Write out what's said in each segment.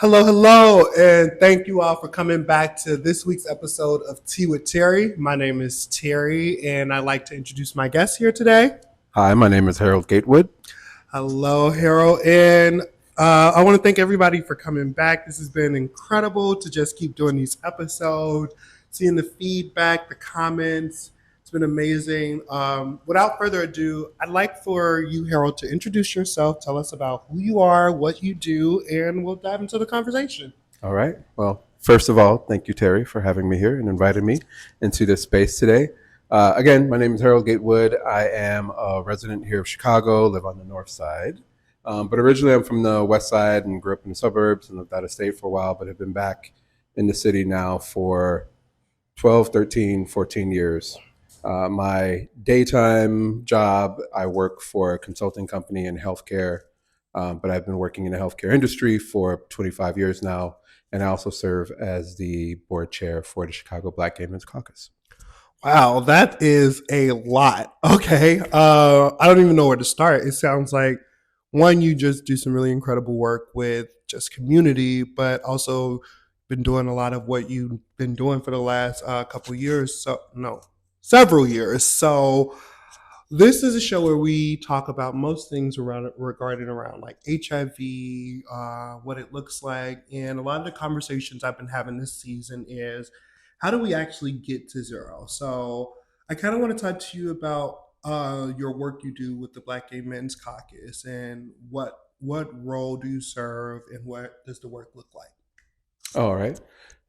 Hello, hello, and thank you all for coming back to this week's episode of Tea with Terry. My name is Terry, and I'd like to introduce my guest here today. Hi, my name is Harold Gatewood. Hello, Harold, and I want to thank everybody for coming back. This has been incredible to just keep doing these episodes, seeing the feedback, the comments. It's been amazing. Without further ado, I'd like for you, Harold, to introduce yourself, tell us about who you are, what you do, and we'll dive into the conversation. All right. Well, first of all, thank you, Terry, for having me here and inviting me into this space today. Again, my name is Harold Gatewood. I am a resident here of Chicago, live on the north side. But originally, I'm from the west side and grew up in the suburbs and lived out of state for a while, but have been back in the city now for 12, 13, 14 years. My daytime job, I work for a consulting company in healthcare, but I've been working in the healthcare industry for 25 years now, and I also serve as the board chair for the Chicago Black Gay Men's Caucus. Wow, that is a lot. Okay. I don't even know where to start. It sounds like one, you just do some really incredible work with just community, but also been doing a lot of what you've been doing for the last couple years. So, no, several years. So, this is a show where we talk about most things around regarding around like HIV, what it looks like, and a lot of the conversations I've been having this season is how do we actually get to zero? So I kind of want to talk to you about your work you do with the Black Gay Men's Caucus and what role do you serve and what does the work look like? All right.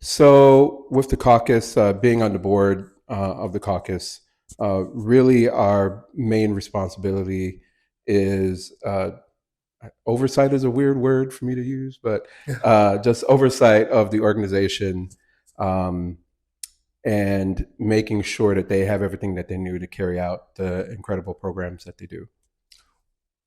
So, with the caucus, being on the board of the caucus, really our main responsibility is oversight is a weird word for me to use, but just oversight of the organization um, and making sure that they have everything that they need to carry out the incredible programs that they do.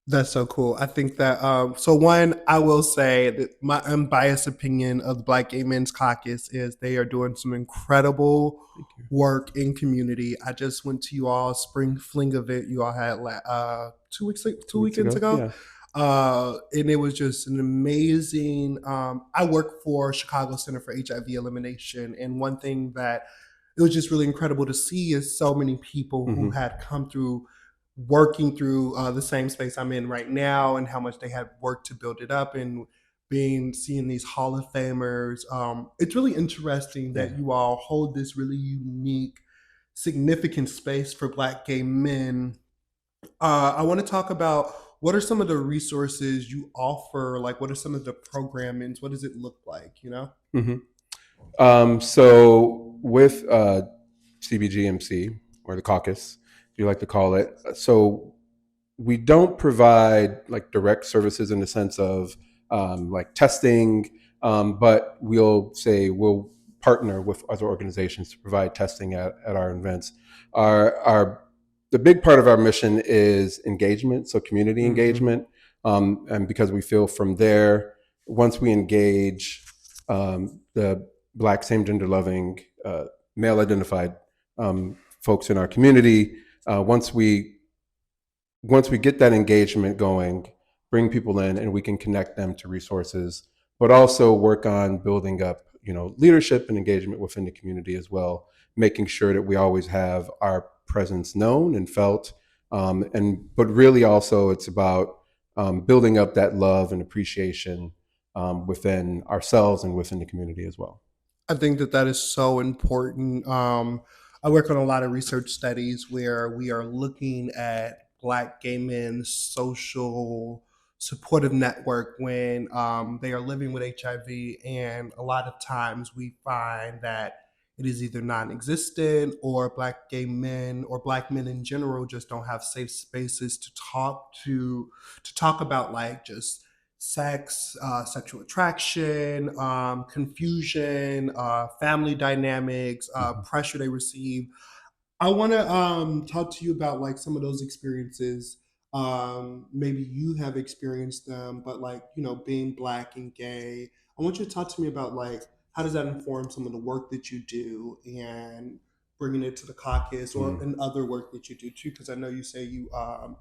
That's so cool. I think that so one, I will say that my unbiased opinion of the Black Gay Men's Caucus is they are doing some incredible Thank you. work in community. I just went to you all spring fling event you all had 2 weeks two 2 weeks weekends ago, ago. yeah. And it was just an amazing I work for Chicago Center for HIV Elimination, and one thing that it was just really incredible to see is so many people who hmm had come through working through the same space I'm in right now and how much they had worked to build it up and being seeing these Hall of Famers. It's really interesting Yeah. that you all hold this really unique, significant space for Black gay men. I want to talk about what are some of the resources you offer, like what are some of the programmings, what does it look like, you know? hmm so with CBGMC or the caucus, you like to call it, so we don't provide like direct services in the sense of like testing, but we'll partner with other organizations to provide testing at our events. Our the big part of our mission is engagement, so community Mm-hmm. engagement, and because we feel from there, once we engage the Black, same gender loving, male identified folks in our community, once we get that engagement going, bring people in, and we can connect them to resources, but also work on building up, leadership and engagement within the community as well, making sure that we always have our presence known and felt, but really also it's about building up that love and appreciation within ourselves and within the community as well. I think that that is so important. I work on a lot of research studies where we are looking at Black gay men's social supportive network when they are living with HIV, and a lot of times we find that it is either non-existent or Black gay men or Black men in general just don't have safe spaces to talk about like just sex, sexual attraction, confusion, family dynamics, Mhm. pressure they receive. I want to talk to you about like some of those experiences. Maybe you have experienced them, but like being Black and gay. I want you to talk to me about like how does that inform some of the work that you do and bringing it to the caucus or Mm. in other work that you do too. Because I know you say you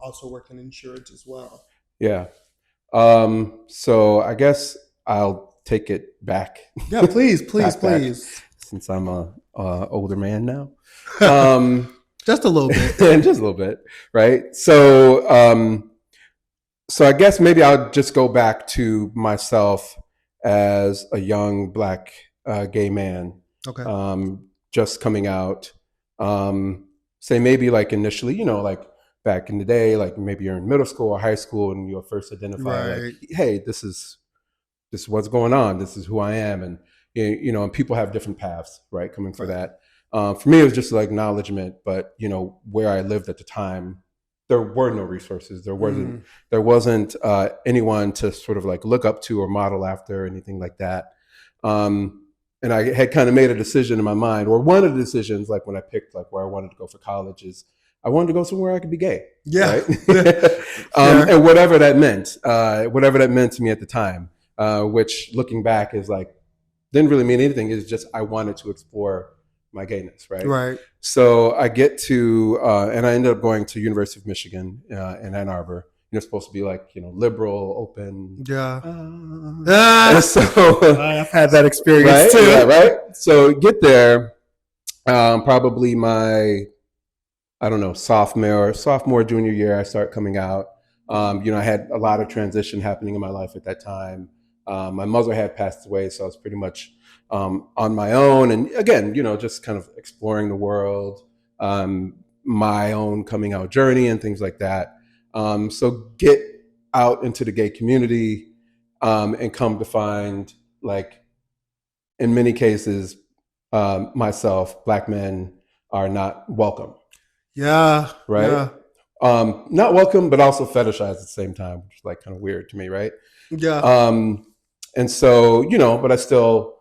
also work in insurance as well. Yeah. So I guess I'll take it back. Yeah, please, please, back, please. since I'm a older man now. Just a little bit. And just a little bit, right? So I guess maybe I'll just go back to myself as a young Black gay man, Okay. just coming out. Say maybe like initially, like back in the day, like maybe you're in middle school or high school and you'll first identify like, Right. hey, this is what's going on. This is who I am, and and people have different paths, right? Coming for Right. that. For me, it was just like acknowledgement, but where I lived at the time, there were no resources. There wasn't anyone to sort of like look up to or model after, or anything like that. And I had kind of made a decision in my mind, or one of the decisions, like when I picked like where I wanted to go for college, is I wanted to go somewhere I could be gay, Yeah. right? And whatever that meant to me at the time, which looking back is like didn't really mean anything. It's just I wanted to explore my gayness, right? Right. So I get to, and I ended up going to University of Michigan in Ann Arbor. Supposed to be like liberal, open. Yeah. And so I've had that experience right, too. yeah, right. So get there, probably my, I don't know, sophomore, junior year, I start coming out. I had a lot of transition happening in my life at that time. My mother had passed away, so I was pretty much on my own. And again, just kind of exploring the world, my own coming out journey and things like that. So get out into the gay community, and come to find, like, in many cases, myself, Black men are not welcome. Yeah. Right. Yeah. Not welcome, but also fetishized at the same time, which is like kind of weird to me, right? Yeah. And so, but I still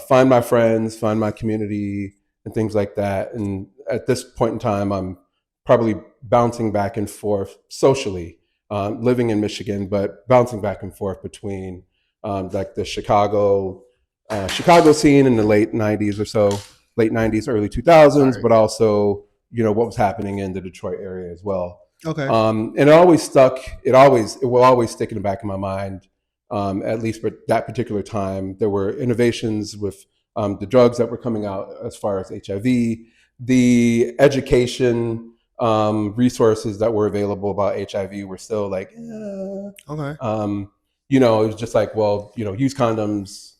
find my friends, find my community, and things like that. And at this point in time, I'm probably bouncing back and forth socially, living in Michigan, but bouncing back and forth between like the Chicago scene in the late '90s or so, late '90s, early 2000s, Sorry. but also what was happening in the Detroit area as well. Okay. And it always stuck. It will always stick in the back of my mind. At least for that particular time, there were innovations with the drugs that were coming out as far as HIV, the education resources that were available about HIV were still like, Okay. it was just like, well, use condoms,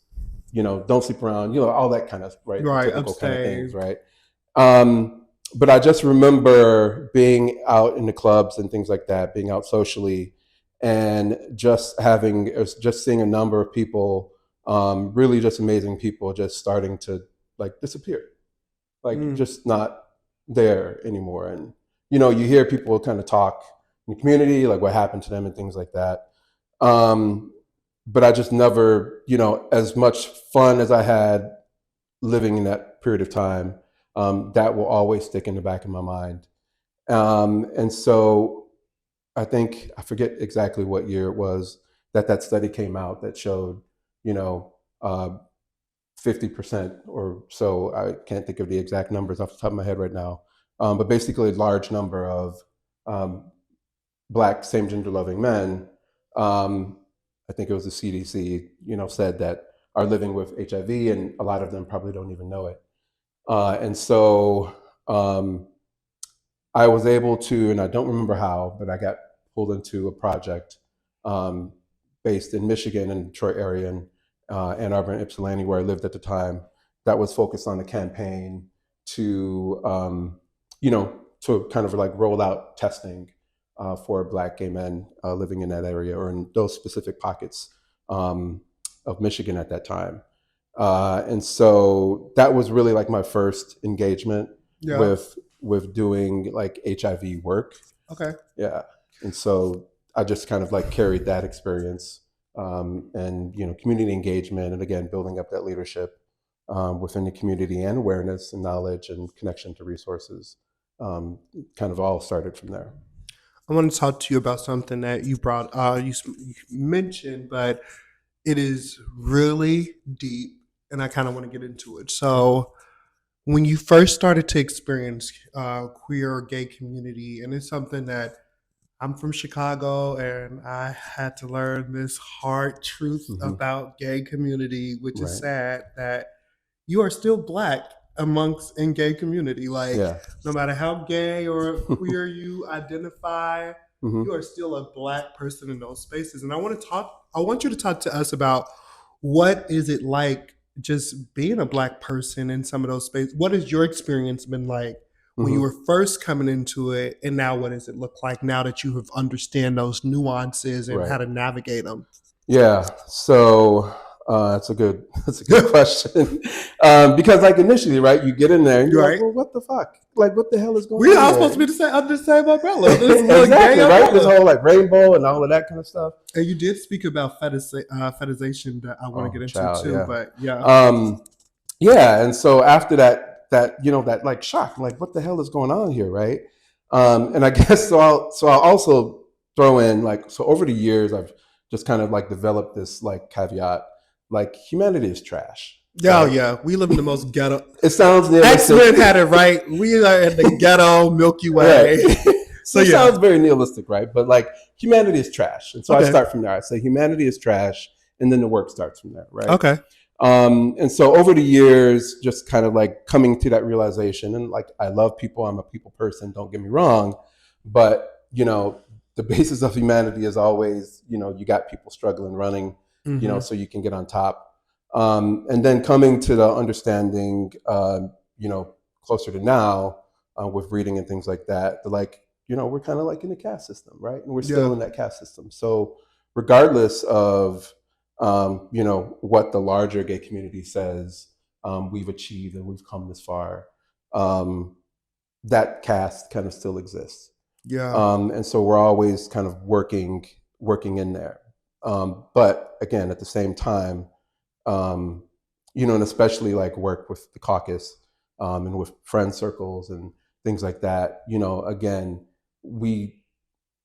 don't sleep around, all that kind of Right. typical kind of things, Abstain. right? But I just remember being out in the clubs and things like that, being out socially, and just seeing a number of people, really just amazing people, just starting to like disappear, like just not there anymore. And you hear people kind of talk in the community, like what happened to them and things like that. But I just never, as much fun as I had living in that period of time, that will always stick in the back of my mind. And so I think, I forget exactly what year it was that study came out that showed, 50% or so, I can't think of the exact numbers off the top of my head right now, but basically a large number of Black same-gender loving men, I think it was the CDC, said that are living with HIV, and a lot of them probably don't even know it. And so I was able to, and I don't remember how, but I got pulled into a project based in Michigan and Detroit area, and Ann Arbor and Ypsilanti, where I lived at the time, that was focused on a campaign to, to kind of like roll out testing for Black gay men living in that area or in those specific pockets of Michigan at that time. And so that was really like my first engagement with doing like HIV work. Okay. Yeah. And so I just kind of like carried that experience, and community engagement, and again building up that leadership within the community, and awareness and knowledge and connection to resources. Kind of all started from there. I want to talk to you about something that you brought, you mentioned, but it is really deep, and I kind of want to get into it. So, when you first started to experience queer or gay community, and it's something that I'm from Chicago, and I had to learn this hard truth Hmm. about gay community, which is Right. sad that you are still Black amongst in gay community. Like, Yeah. no matter how gay or queer you identify, Hmm. you are still a Black person in those spaces. And I want you to talk to us about what is it like just being a Black person in some of those spaces. What has your experience been like when you Hmm. were first coming into it, and now what does it look like now that you have understand those nuances and how Right. to navigate them? Yeah. So that's a good that's a good question. Because like initially, right, you get in there and you're like, Right? well, what the fuck? Like, what the hell is going We on all supposed to be here? the same under the same umbrella. This is a gay Exactly, right. This umbrella. whole like rainbow and all of that kind of stuff. And you did speak about fetishization that I want to Oh, get into child, too, yeah. but yeah. Um, yeah, and so after that that like shock, like what the hell is going on here, right? And I guess so I'll also throw in like so over the years I've just kind of like developed this like caveat, like humanity is trash, Yeah, oh, right? yeah. We live in the most ghetto. It sounds X-Men nihilistic, had it right. We are in the ghetto Milky right? Way. So It yeah. sounds very nihilistic, right? But like humanity is trash, and so I Okay. start from there. I say humanity is trash, and then the work starts from there, right? Okay. And so over the years, just kind of like coming to that realization, and like I love people, I'm a people person, don't get me wrong, but the basis of humanity is always, you got people struggling, running, Mm-hmm. so you can get on top. And then coming to the understanding, closer to now, with reading and things like that, like, we're kind of like in a caste system, right? And we're Yeah. still in that caste system. So regardless of what the larger gay community says we've achieved and we've come this far, that caste kind of still exists. Yeah. And so we're always kind of working in there. But again, at the same time, um, and especially like work with the caucus and with friend circles and things like that, again, we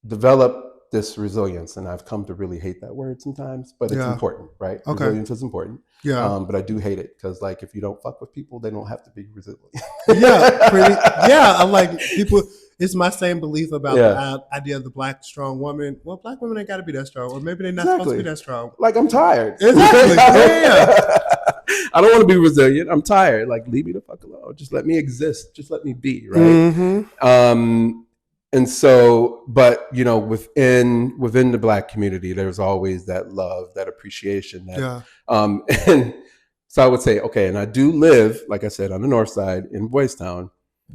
develop this resilience, and I've come to really hate that word sometimes, but it's Yeah. important, right? Okay. Resilience is important. Yeah. But I do hate it because like if you don't fuck with people, they don't have to be resilient. Yeah. I'm like people. It's my same belief about Yeah. the idea of the Black strong woman. Well, Black women ain't got to be that strong, or maybe they're not supposed to be Exactly. that strong. Like I'm tired. Exactly. Yeah. I don't want to be resilient. I'm tired. Like leave me the fuck alone. Just let me exist. Just let me be. Right. Mm-hmm. And so, but within the Black community, there's always that love, that appreciation, that Yeah. and so I would say, okay, and I do live, like I said, on the north side in Boys Town.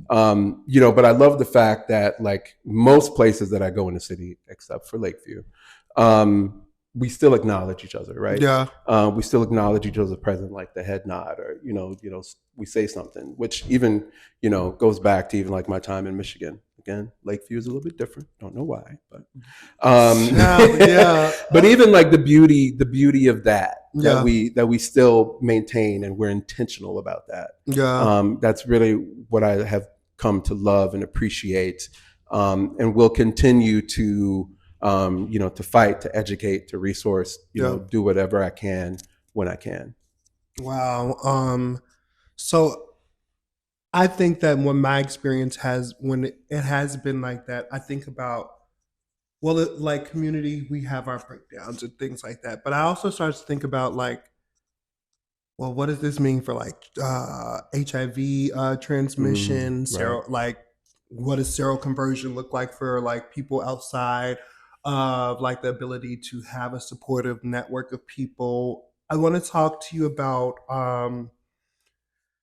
But I love the fact that like most places that I go in the city, except for Lakeview, we still acknowledge each other, right? Yeah. We still acknowledge each other's presence, like the head nod, or we say something, which even goes back to even like my time in Michigan. Again, Lakeview is a little bit different. Don't know why, but Yeah. but even like the beauty of that Yeah. that we still maintain, and we're intentional about that. Yeah. That's really what I have come to love and appreciate, and will continue to to fight, to educate, to resource, Yeah. do whatever I can when I can. Wow. So I think that when my experience when it has been like that, I think about, well, like community, we have our breakdowns and things like that. But I also start to think about like, well, what does this mean for like HIV transmission? Right. Like, what does seroconversion look like for like people outside of like the ability to have a supportive network of people? I want to talk to you about.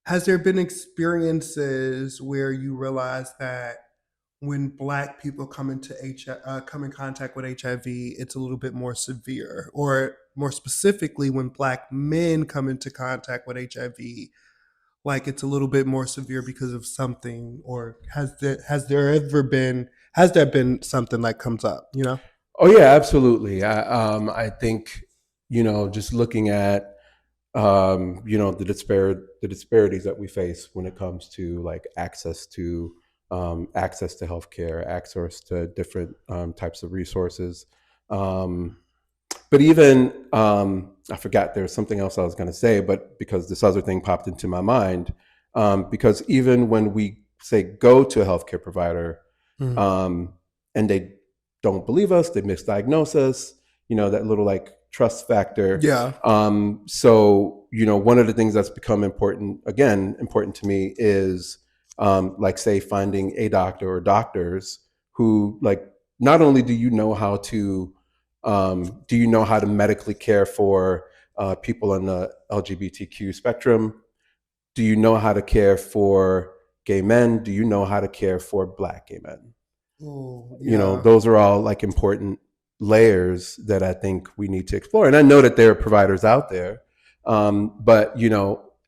Has there been experiences where you realize that when Black people come in contact with HIV, it's a little bit more severe, or more specifically, when Black men come into contact with HIV, like it's a little bit more severe because of something? Or has there been something that comes up? Oh yeah, absolutely. I think just looking at the disparities that we face when it comes to like access to healthcare, access to different types of resources. But even I forgot there was something else I was going to say, but because this other thing popped into my mind, because even when we say go to a healthcare provider, Mhm. and don't believe us, they misdiagnose us, that little like trust factor. Yeah. So, one of the things that's become important to me is like, say, finding a doctor or doctors who, like, not only do you know how to medically care for people on the LGBTQ spectrum? Do you know how to care for gay men? Do you know how to care for Black gay men? Oh, yeah. Those are all like important layers that I think we need to explore. And I know that there are providers out there, but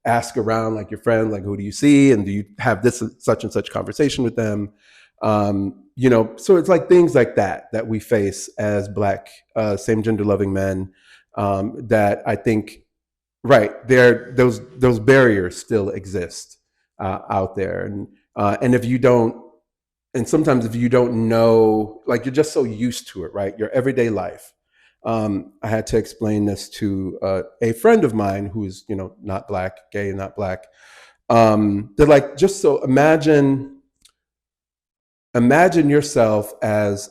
ask around, like, your friend, like, who do you see, and do you have this such and such conversation with them? So it's like things like that we face as Black same gender loving men, that I think, right there, those barriers still exist out there, and if you don't, and sometimes if you don't know, like, you're just so used to it, right? Your everyday life. I had to explain this to a friend of mine who's, not Black, gay and not Black. They're like, just so imagine yourself as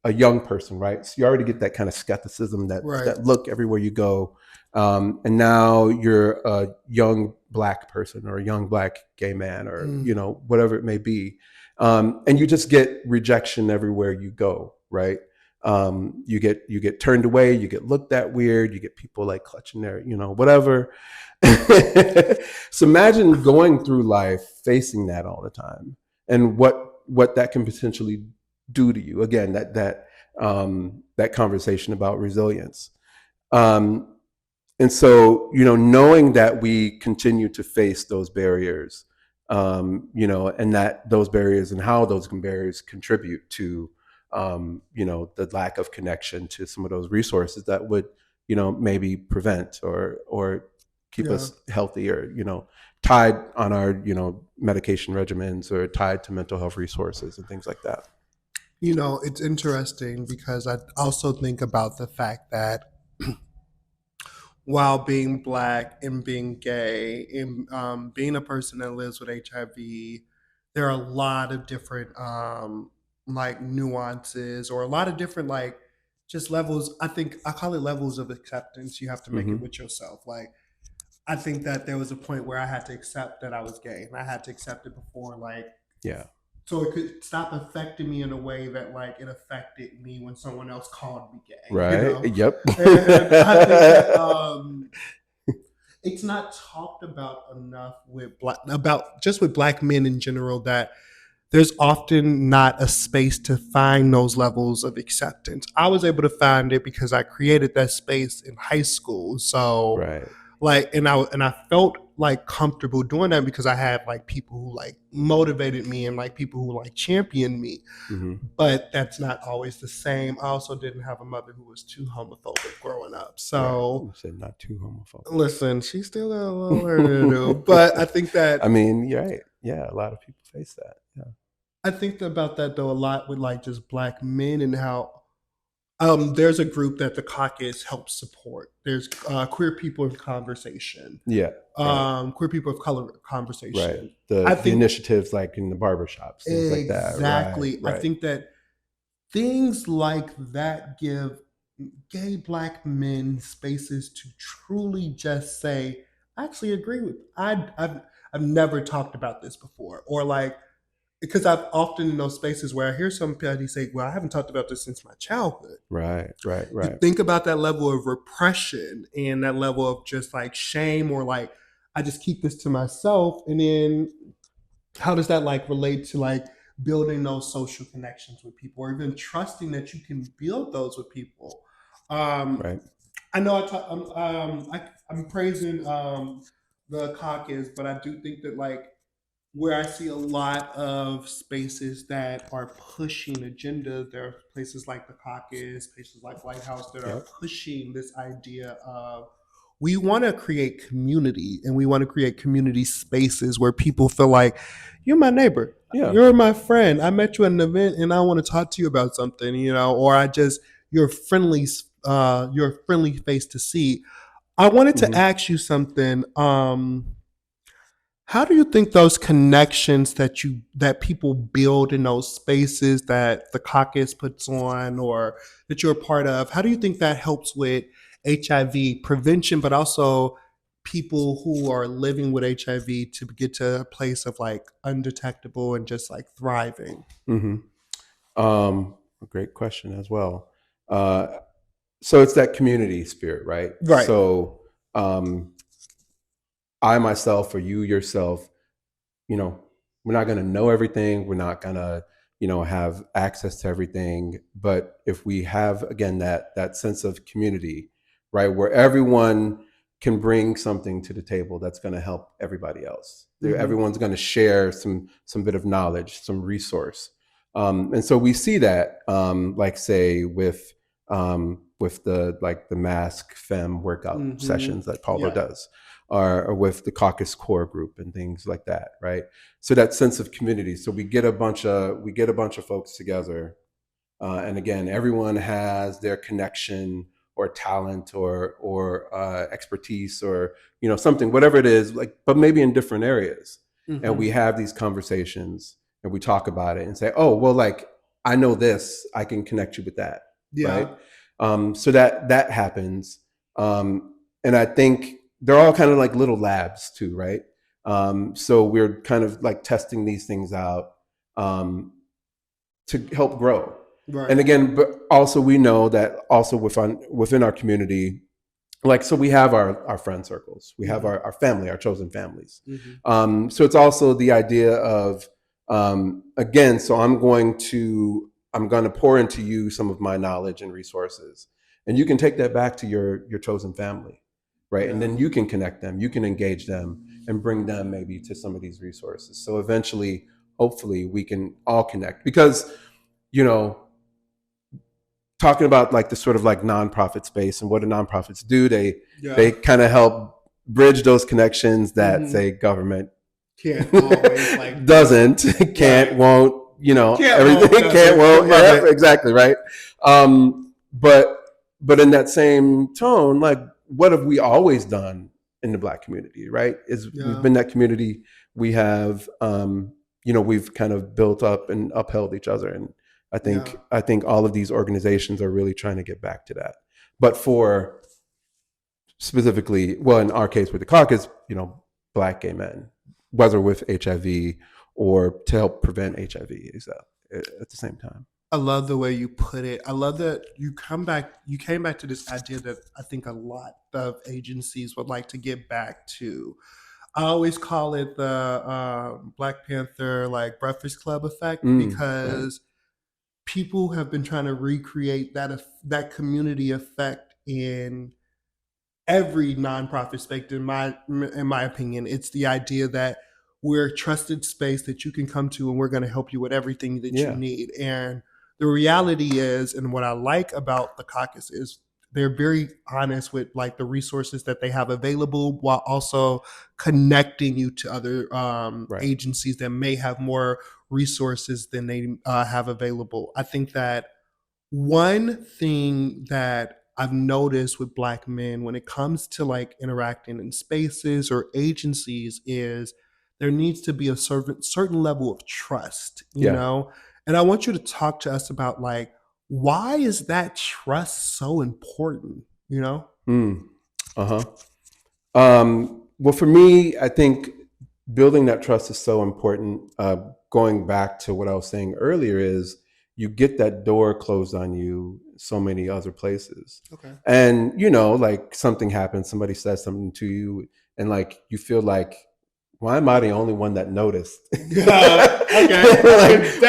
a young person, right? So you already get that kind of skepticism, that look everywhere you go. And now you're a young Black person, or a young Black gay man, or, whatever it may be. And you just get rejection everywhere you go, right? You get turned away, you get looked at weird, you get people like clutching their, whatever. So imagine going through life facing that all the time, and what that can potentially do to you. Again, that conversation about resilience. And so, knowing that we continue to face those barriers, and that those barriers and how those barriers contribute to, the lack of connection to some of those resources that would, maybe prevent or keep us healthy, or, tied on our, medication regimens, or tied to mental health resources and things like that. It's interesting because I also think about the fact that while being Black and being gay and being a person that lives with HIV, there are a lot of different like nuances, or a lot of different like just levels. I think I call it levels of acceptance. You have to make it with yourself. Like, I think that there was a point where I had to accept that I was gay, and I had to accept it before, like, Yeah. so it could stop affecting me in a way that, like, it affected me when someone else called me gay. Right. Yep. And I think that it's not talked about enough with Black men in general, that there's often not a space to find those levels of acceptance. I was able to find it because I created that space in high school. So, right. like, and I felt like comfortable doing that because I had like people who like motivated me, and like people who like championed me. But that's not always the same. I also didn't have a mother who was too homophobic growing up. So, you said not too homophobic. Listen, she still got a little work to do. But I think that, I mean, you're right. Yeah, a lot of people face that. Yeah. I think about that though a lot with like just Black men, and how there's a group that the Caucus helps support. There's queer people in conversation. Yeah. Queer people of color conversation. Right. The initiatives like in the barbershops, things like that. Exactly. Right. I think that things like that give gay Black men spaces to truly just say, I actually agree with, I've never talked about this before. Or like, because I've often in those spaces where I hear somebody say, well, I haven't talked about this since my childhood. Right. You think about that level of repression and that level of just like shame, or like, I just keep this to myself. And then how does that like relate to like building those social connections with people, or even trusting that you can build those with people? Right. I know I'm praising the caucus, but I do think that like where I see a lot of spaces that are pushing agenda, there are places like the caucus, places like White House that are pushing this idea of, we want to create community, and we want to create community spaces where people feel like, you're my neighbor, you're my friend, I met you at an event and I want to talk to you about something, or you're you're a friendly face to see. I wanted to ask you something. How do you think those connections that people build in those spaces that the caucus puts on or that you're a part of, how do you think that helps with HIV prevention, but also people who are living with HIV to get to a place of like undetectable and just like thriving? Mm-hmm. A great question as well. So it's that community spirit, right? Right. So um, I myself or you yourself, you know, we're not going to know everything. We're not going to, have access to everything. But if we have, again, that sense of community, right, where everyone can bring something to the table that's going to help everybody else. Mhm. Everyone's going to share some bit of knowledge, some resource. And so we see that, like say with the mask femme workout sessions that Paulo does, or with the caucus core group and things like that, right? So that sense of community. So we get a bunch of folks together, and again, everyone has their connection or talent or expertise or something, whatever it is, like, but maybe in different areas. And we have these conversations and we talk about it and say, oh, well, like, I know this, I can connect you with that, right? So that happens, and I think they're all kind of like little labs too, right? So we're kind of like testing these things out to help grow. Right. And again, but also we know that also within our community, like, so we have our friend circles, we have our family, our chosen families. So it's also the idea of, again, so I'm going to pour into you some of my knowledge and resources, and you can take that back to your chosen family, right? And then you can connect them, you can engage them and bring them maybe to some of these resources. So eventually, hopefully, we can all connect, because, talking about like the sort of like nonprofit space and what do nonprofits do, they kind of help bridge those connections that say government can't always like doesn't, can't, right, won't, everything, can't, won't, yeah, exactly, right. But in that same tone, like, what have we always done in the Black community, right? We've been that community. We have, we've kind of built up and upheld each other, and I think all of these organizations are really trying to get back to that. But for specifically, well, in our case with the caucus, Black gay men, whether with HIV or to help prevent HIV at the same time. I love the way you put it. I love that you came back to this idea that I think a lot of agencies would like to get back to. I always call it the Black Panther like Breakfast Club effect, because people have been trying to recreate that community effect in every nonprofit space. In my opinion, it's the idea that we're a trusted space that you can come to, and we're going to help you with everything that you need. And the reality is, and what I like about the caucus is, they're very honest with like the resources that they have available, while also connecting you to other agencies that may have more resources than they have available. I think that one thing that I've noticed with Black men when it comes to like interacting in spaces or agencies is there needs to be a certain level of trust, you know? And I want you to talk to us about like, why is that trust so important, you know? Well, for me, I think building that trust is so important. Going back to what I was saying earlier is, you get that door closed on you so many other places. Okay. And, like something happens, somebody says something to you, and like, you feel like, why am I the only one that noticed? Okay.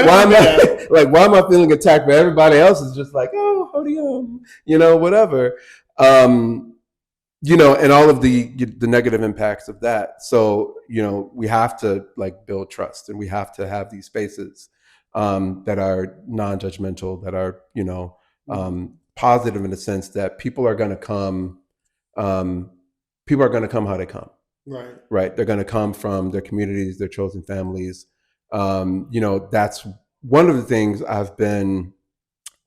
Why am I feeling attacked? But everybody else is just like, oh, whatever. And all of the negative impacts of that. So, we have to like build trust, and we have to have these spaces that are non-judgmental, that are, positive in the sense that people are going to come how they come. Right. They're going to come from their communities, their chosen families. That's one of the things I've been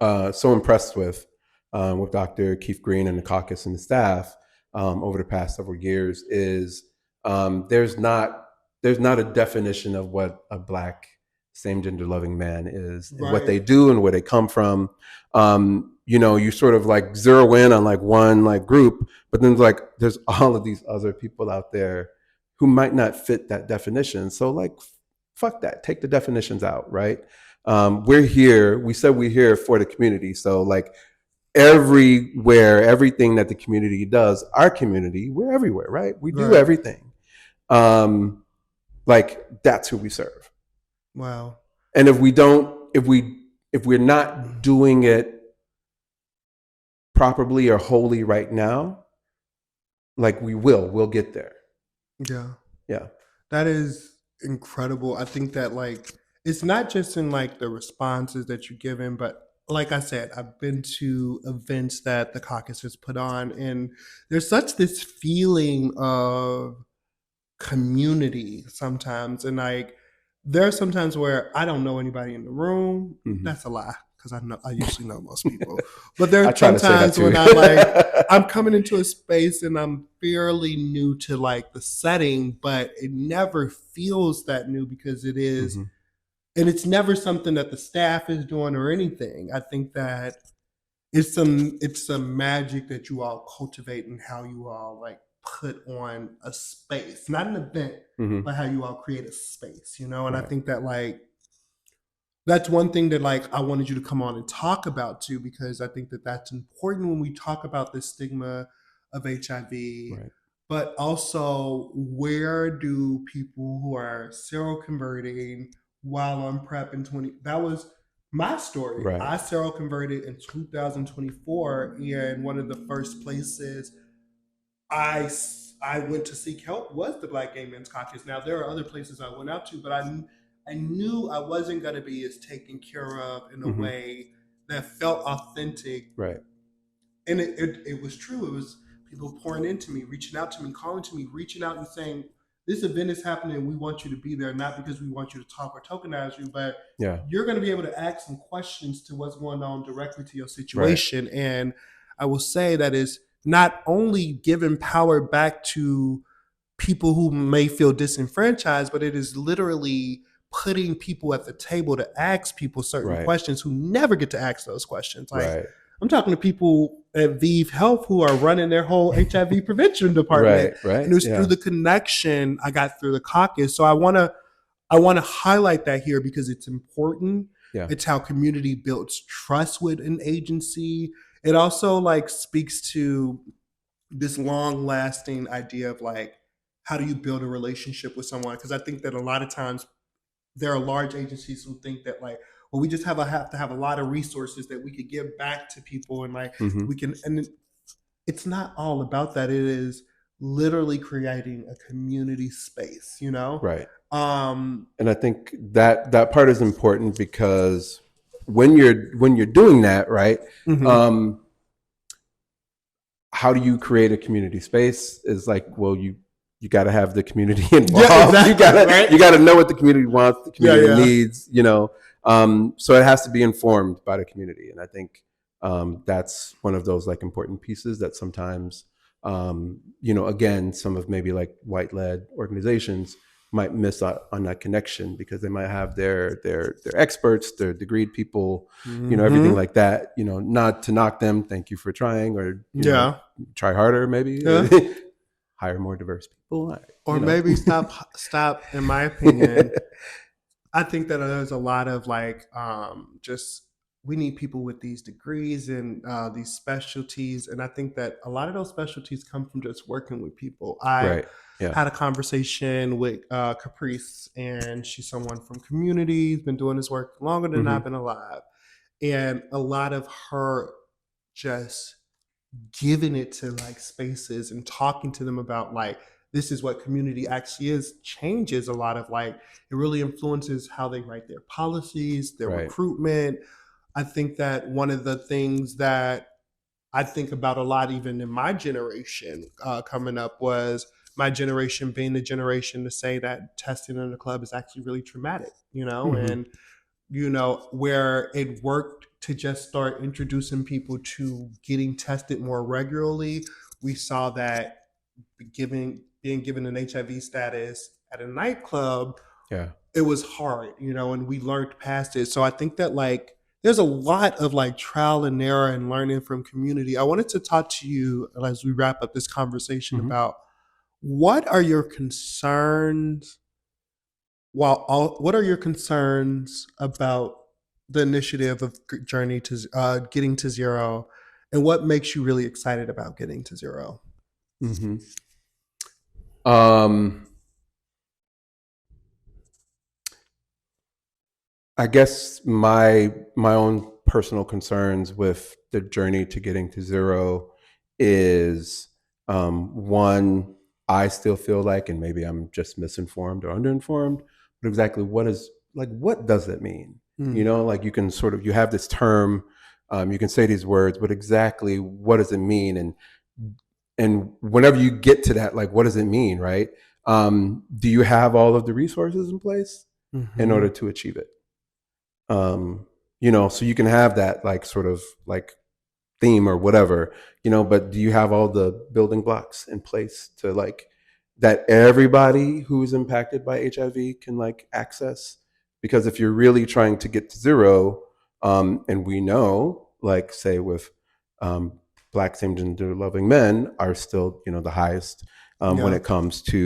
so impressed with Dr. Keith Green and the caucus and the staff over the past several years is there's not there's not a definition of what a Black same gender loving man is, and what Right. they do and where they come from. You sort of like zero in on like one like group, but then like there's all of these other people out there who might not fit that definition. So like, fuck that, take the definitions out, right? We're here. We said we're here for the community. So like everywhere, everything that the community does, our community, we're everywhere, right? We do Right. everything. Like that's who we serve. Wow. And if we're not doing it properly or wholly right now, like we'll get there. Yeah. Yeah. That is incredible. I think that like it's not just in like the responses that you're giving, but like I said, I've been to events that the caucus has put on, and there's such this feeling of community sometimes. And like there are sometimes where I don't know anybody in the room. Mhm. That's a lie, because I usually know most people. But there I are try to say that sometimes too. when I'm coming into a space and I'm fairly new to like the setting, but it never feels that new because it is, Mhm. and it's never something that the staff is doing or anything. I think that it's some magic that you all cultivate and how you all like put on a space, not an event, Mhm. but how you all create a space, you know? And I Right. think that like that's one thing that like I wanted you to come on and talk about too, because I think that that's important when we talk about the stigma of HIV, Right. but also where do people who are seroconverting while on PrEP in 20, that was my story. Right. I seroconverted in 2024, and one of the first places I I went to seek help was the Black Gay Men's Caucus. Now there are other places I went out to, but I knew I wasn't going to be as taken care of in a Mhm. way that felt authentic, Right. and it was true. It was people pouring into me, reaching out to me, calling to me, reaching out and saying, "This event is happening. We want you to be there, not because we want you to talk or tokenize you, but Yeah. you're going to be able to ask some questions to what's going on directly to your Right. situation." And I will say that is not only giving power back to people who may feel disenfranchised, but it is literally putting people at the table to ask people certain Right. questions who never get to ask those questions. Like Right. I'm talking to people at Vive Health who are running their whole HIV prevention department, Right. Right. and it was Yeah. through the connection I got through the caucus. So I want to highlight that here because it's important. Yeah. It's how community builds trust with an agency. It also like speaks to this long lasting idea of like how do you build a relationship with someone, because I think that a lot of times there are large agencies who think that like, well, we just have to have a lot of resources that we could give back to people, and like Mhm. we can, and it's not all about that. It is literally creating a community space, you know? Right. um And I think that part is important because when you're doing that, right? mhm. Um, how do you create a community space? Is like, well, you got to have the community involved. Yeah, exactly, You right? gotta know what the community wants, the Yeah, community yeah. needs. So it has to be informed by the community, and I think that's one of those like important pieces that sometimes again, some of maybe like white led organizations might miss out on that connection because they might have their experts, their degreed people, everything Mhm. like that. Not to knock them. Thank you for trying, or Yeah. try harder, maybe. Yeah. Hire more diverse people. Or maybe stop, in my opinion. I think that there's a lot of like just we need people with these degrees and these specialties, and I think that a lot of those specialties come from just working with people. I Right. Yeah. had a conversation with Caprice, and she's someone from community, been doing this work longer than Hmm. I've been alive, and a lot of her just giving it to like spaces and talking to them about like this is what community actually is changes a lot of like it really influences how they write their policies, their Right. recruitment. I think that one of the things that I think about a lot even in my generation coming up was my generation being the generation to say that testing in the club is actually really traumatic, Hmm. and where it worked to just start introducing people to getting tested more regularly. We saw that being given an HIV status at a nightclub, Yeah. it was hard, and we learned past it. So I think that there's a lot of trial and error and learning from community. I wanted to talk to you as we wrap up this conversation Hmm. about what are your concerns what are your concerns about the initiative of Journey to getting to zero, and what makes you really excited about getting to zero? Hmm. Um, I guess my own personal concerns with the journey to getting to zero is one, I still feel like, and maybe I'm just misinformed or underinformed, but exactly what does that mean? Mm. Like you can sort of you have this term, you can say these words, but exactly what does it mean? And whenever you get to that, like what does it mean, right? Do you have all of the resources in place in Hmm. order to achieve it? um so you can have that like sort of like theme or whatever, but do you have all the building blocks in place to like that everybody who is impacted by HIV can like access? Because if you're really trying to get to zero, and we know, like say with um Black same gender loving men are still the highest when Yeah. it comes to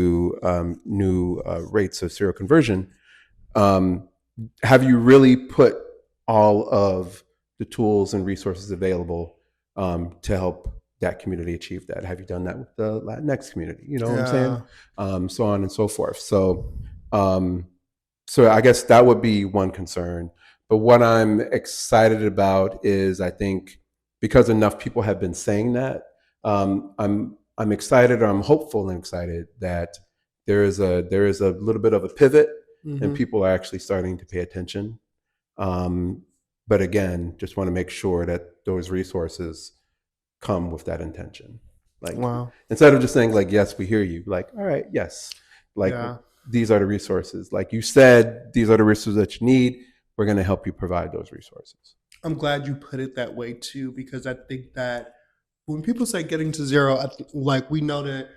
new rates of seroconversion. um, have you really put all of the tools and resources available to help that community achieve that? Have you done that with the Latinx community? You know what I'm saying? Yeah. So on and so forth. Um, so I guess that would be one concern. But what I'm excited about is I think because enough people have been saying that, I'm excited, or I'm hopeful and excited that there is a little bit of a pivot, and Hmm. people are actually starting to pay attention. Um, but again, just want to make sure that those resources come with that intention. Like Wow. instead of just saying like, yes, we hear you, like, all right, yes, like Yeah. these are the resources. Like you said, these are the resources that you need. We're going to help you provide those resources. I'm glad you put it that way too, because I think that when people say getting to zero, we know that.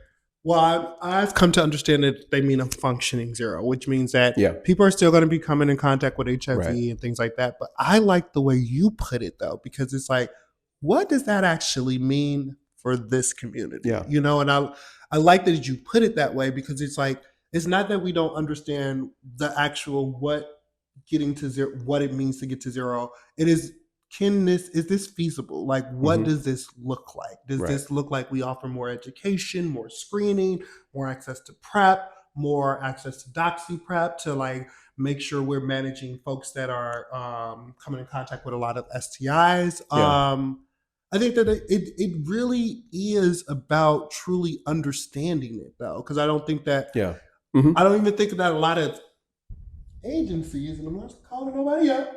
Well, I've come to understand that they mean a functioning zero, which means that Yeah. people are still going to be coming in contact with Right. HIV and things like that. But I like the way you put it though, because it's like, what does that actually mean for this community? Yeah. And I like that you put it that way, because it's like it's not that we don't understand the actual what getting to zero, what it means to get to zero. It is, is this feasible? Like, what Hmm. does this look like? Does Right. this look like we offer more education, more screening, more access to PrEP, more access to doxy PrEP to make sure we're managing folks that are coming in contact with a lot of STIs? Yeah. I think that it really is about truly understanding it though, because Yeah. Hmm. I don't even think that a lot of agencies, and I'm not calling nobody out,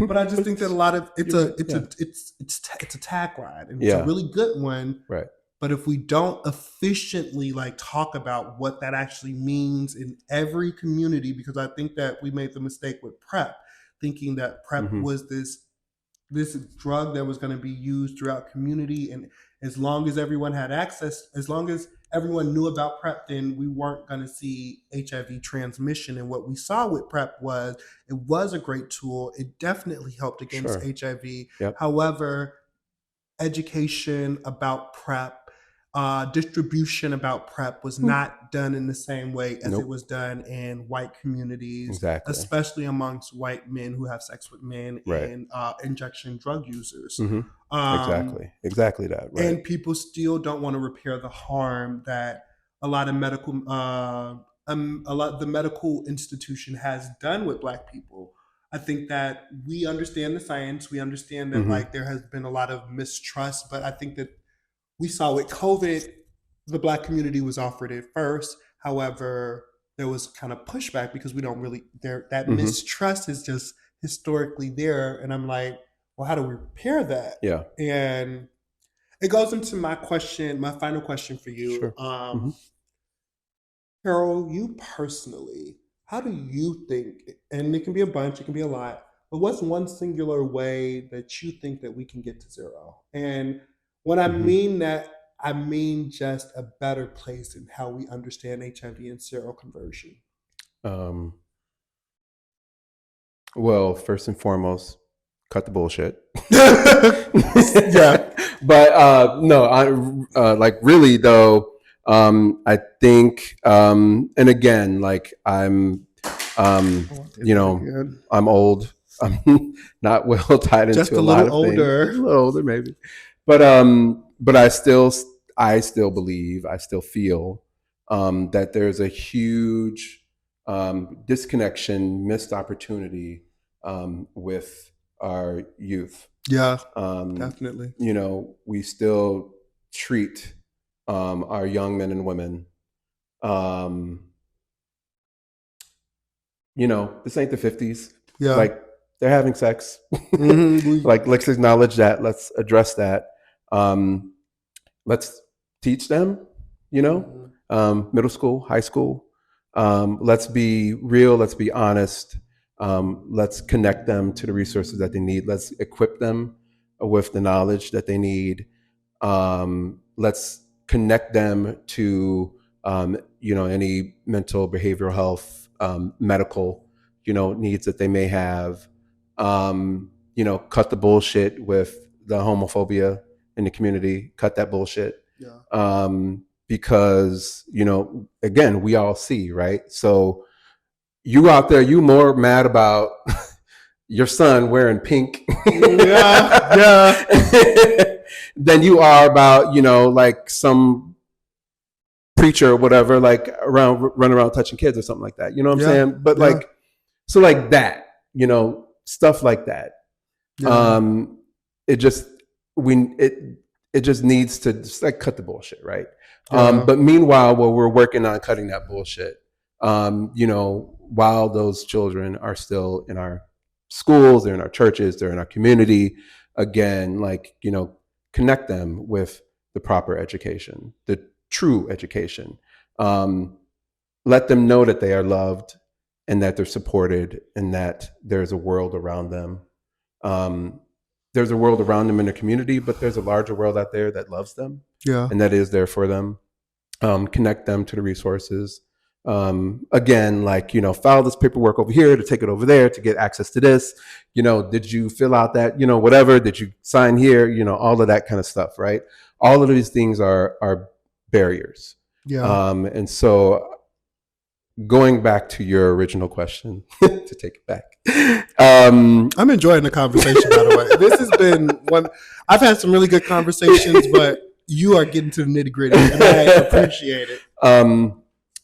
but I just think that a lot of You're good. Yeah. it's a tagline, and it's a Yeah. really good one. Right. But if we don't efficiently talk about what that actually means in every community, because I think that we made the mistake with PrEP, thinking that PrEP Hmm. was this drug that was going to be used throughout community, and as long as everyone had access, as long as everyone knew about PrEP, then we weren't going to see HIV transmission. And what we saw with PrEP was it was a great tool. It definitely helped against Sure. HIV. Yep. However, education about PrEP, distribution about PrEP was Mm. not done in the same way as it Nope. was done in white communities, Exactly. especially amongst white men who have sex with men Right. and injection drug users. Hmm. Um, Exactly. Exactly that. Right. and people still don't want to repair the harm that a lot of the medical institution has done with Black people. I think that we understand the science. We understand that Hmm. there has been a lot of mistrust, but I think that we saw with COVID, the Black community was offered it first. However, there was kind of pushback because we don't really there that Hmm. mistrust is just historically there, and I'm like, well, how do we repair that? Yeah. And it goes into my final question for you. Sure. Hmm. Harold, you personally, how do you think, and it can be a bunch, it can be a lot, but what's one singular way that you think that we can get to zero? And when I Hmm. mean that, I mean just a better place in how we understand HIV and seroconversion. Um, well, first and foremost, cut the bullshit. Yeah. But no, like really though, I think, and again, like you know, I'm old. I'm not well tied Just into a a lot little of things. older. Just a little older, maybe. But I still believe, I still feel that there's a huge disconnection, missed opportunity with our youth. Yeah, Um, definitely. you know, we still treat our young men and women. Um, you know, this ain't the 50s. Yeah. Like, they're having sex. Mm-hmm. Like, let's acknowledge that. Let's address that. Um, let's teach them, you know, middle school, high school. Let's be real. Let's be honest. Let's connect them to the resources that they need. Let's equip them with the knowledge that they need. Let's connect them to, you know, any mental, behavioral health, medical, you know, needs that they may have. You know, cut the bullshit with the homophobia in the community. Cut that bullshit. Yeah. Because, you know, again, we all see, right? So you out there, you more mad about your son wearing pink Yeah. than you are about, you know, like some preacher or whatever, like running around touching kids or something like that. You know what I'm Yeah. saying? But Yeah. like, so like that, you know, stuff like that. Yeah. It just it just needs to just like cut the bullshit, right? Yeah. But meanwhile, while we're working on cutting that bullshit, you know, while those children are still in our schools, they're in our churches, they're in our community, again, like, you know, connect them with the proper education, the true education. Um, Let them know that they are loved and that they're supported and that there's a world around them. Um, there's a world around them in the community, but there's a larger world out there that loves them Yeah. and that is there for them. Connect them to the resources. Again, like, you know, file this paperwork over here to take it over there to get access to this. You know, did you fill out that, you know, whatever? Did you sign here? You know, all of that kind of stuff, right? All of these things are barriers. Yeah. And so going back to your original question to take it back. I'm enjoying the conversation, by the way. This has been one. I've had some really good conversations, but you are getting to the nitty gritty, and I appreciate it.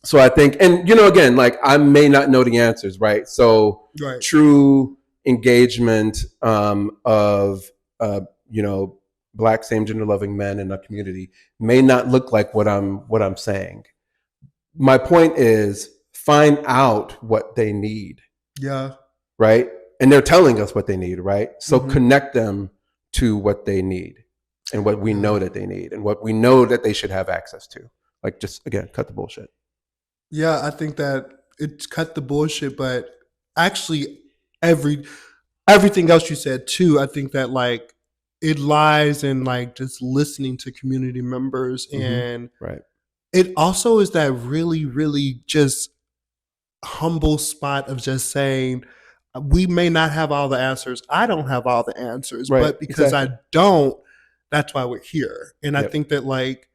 So I think, and you know, again, like I may not know the answers, right? So Right. true engagement of you know, Black same gender loving men in a community may not look like what I'm saying. My point is find out what they need. Yeah. Right? And they're telling us what they need, right? So connect them to what they need and what we know that they need and what we know that they should have access to. Like, just again, cut the bullshit. Yeah, I think that it's cut the bullshit, but actually everything else you said too, I think that like it lies in like just listening to community members, and Right. it also is that really, really just humble spot of just saying, we may not have all the answers. I don't have all the answers, Right. but because Exactly. I don't, that's why we're here. And I Yep. think that like,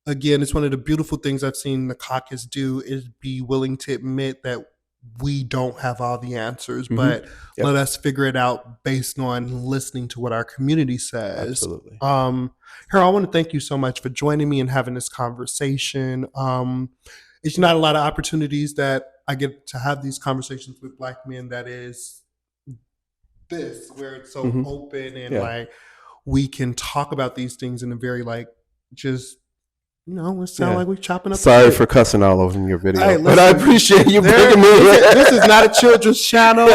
again, it's one of the beautiful things I've seen the caucus do is be willing to admit that we don't have all the answers, but Yep. let us figure it out based on listening to what our community says. Absolutely. Harold, I want to thank you so much for joining me and having this conversation. It's not a lot of opportunities that I get to have these conversations with Black men that is this, where it's so open and Yeah. like we can talk about these things in a very like just, you know, it sounds like we're chopping up. Sorry for cussing all over in your video, Hey, but I listen, appreciate you bringing me here. This is not a children's channel.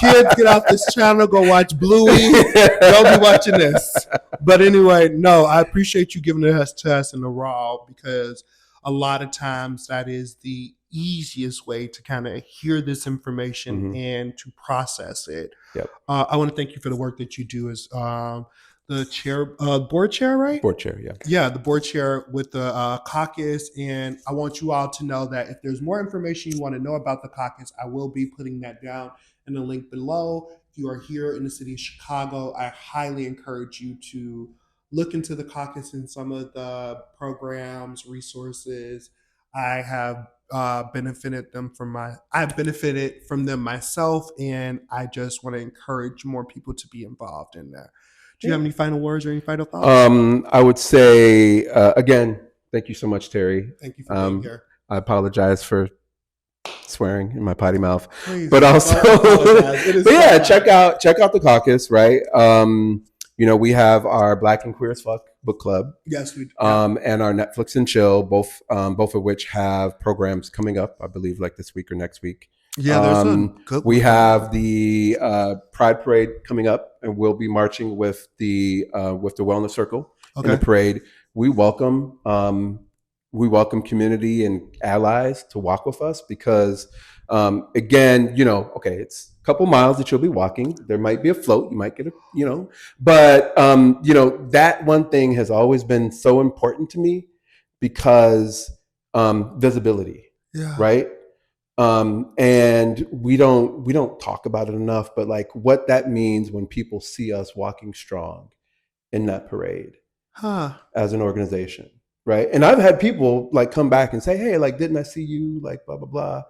Kids, get off this channel. Go watch Bluey. Don't be watching this. But anyway, no, I appreciate you giving it to us in the raw, because a lot of times that is the easiest way to kind of hear this information and to process it. Yep. I want to thank you for the work that you do as board chair, right? Board chair, yeah. Yeah, the board chair with the caucus. And I want you all to know that if there's more information you want to know about the caucus, I will be putting that down in the link below. If you are here in the city of Chicago, I highly encourage you to look into the caucus and some of the programs, resources. I have I've benefited from them myself, and I just want to encourage more people to be involved in that. Do you have any final words or any final thoughts? I would say again, thank you so much, Terry. Thank you for being here. I apologize for swearing in my potty mouth, Please, but also, but yeah, check out the caucus, right? We have our Black and Queer as Fuck book club. Yes, we do. And our Netflix and Chill, both of which have programs coming up, I believe, like this week or next week. Yeah, there's some good. We have the Pride Parade coming up, and we'll be marching with the Wellness Circle in the parade. We welcome community and allies to walk with us because, again, it's a couple miles that you'll be walking. There might be a float, you might get but that one thing has always been so important to me because visibility, right? And we don't talk about it enough, but like what that means when people see us walking strong in that parade as an organization, right? And I've had people like come back and say, hey, like, didn't I see you? Like, blah, blah, blah.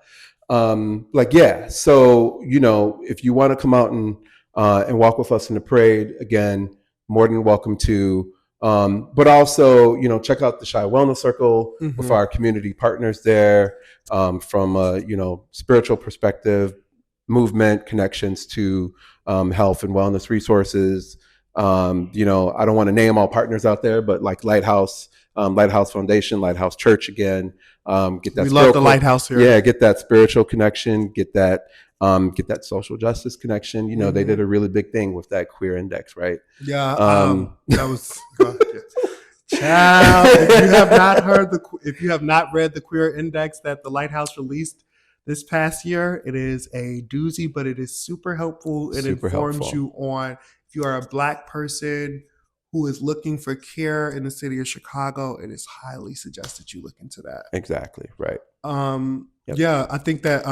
Yeah. So, if you want to come out and walk with us in the parade, again, more than welcome to. But also, check out the Shy Wellness Circle with our community partners there, from a spiritual perspective, movement connections to health and wellness resources. I don't want to name all partners out there, but like Lighthouse Foundation, Lighthouse Church again. Get that. We love the Lighthouse here. Yeah, get that spiritual connection. Get that social justice connection. They did a really big thing with that queer index, right? Yeah, that was. Child, if you have not read the queer index that the Lighthouse released this past year, it is a doozy, but it is super helpful. It informs you on if you are a Black person who is looking for care in the city of Chicago, it is highly suggested you look into that. Exactly, right. Yeah, I think that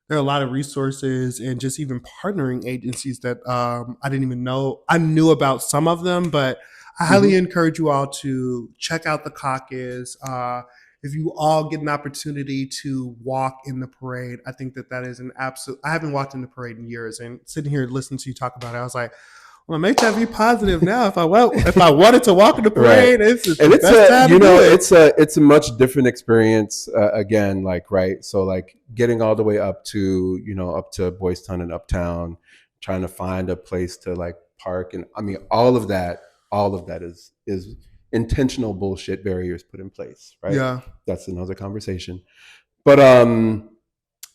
there are a lot of resources and just even partnering agencies that I didn't even know. I knew about some of them, but I highly encourage you all to check out the caucus. If you all get an opportunity to walk in the parade, I think that is an absolute. I haven't walked in the parade in years, and sitting here listening to you talk about it, I was like, well, I'm HIV positive now. If I wanted to walk in the parade, right. It's it's a much different experience. Again, like, right. So like getting all the way up to Boys Town and Uptown, trying to find a place to like park, and I mean all of that is intentional bullshit barriers put in place, right? Yeah, that's another conversation. But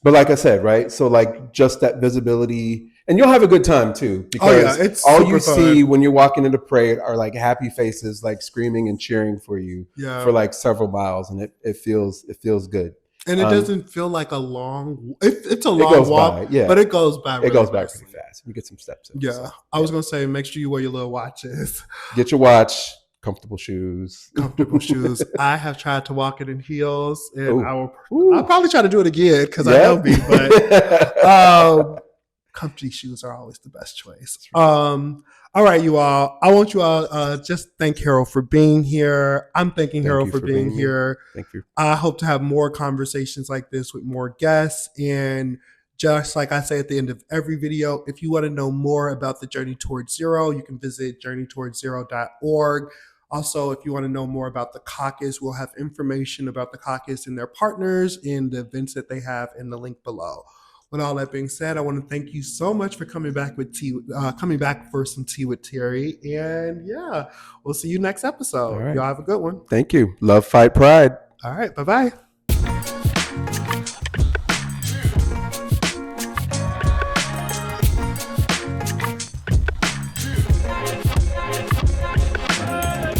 like I said, right? So like just that visibility. And you'll have a good time too, because it's all you see when you're walking in the parade are like happy faces, like screaming and cheering for you for like several miles, and it feels good. And it doesn't feel like a long. It's a long walk, but it goes by. It goes by pretty fast. You get some steps in. Yeah, so, I was gonna say, make sure you wear your little watches. Get your watch. Comfortable shoes. I have tried to walk it in heels, and I'll probably try to do it again because I know me, but. Comfy shoes are always the best choice. All right, you all. I want you all just thank Harold for being here. I'm thanking Harold for being here. Thank you. I hope to have more conversations like this with more guests. And just like I say at the end of every video, if you want to know more about the Journey Towards Zero, you can visit journeytowardszero.org. Also, if you want to know more about the caucus, we'll have information about the caucus and their partners and the events that they have in the link below. With all that being said, I want to thank you so much for coming back for some tea with Terry. And yeah, we'll see you next episode. Right. Y'all have a good one. Thank you. Love, fight, pride. All right. Bye-bye.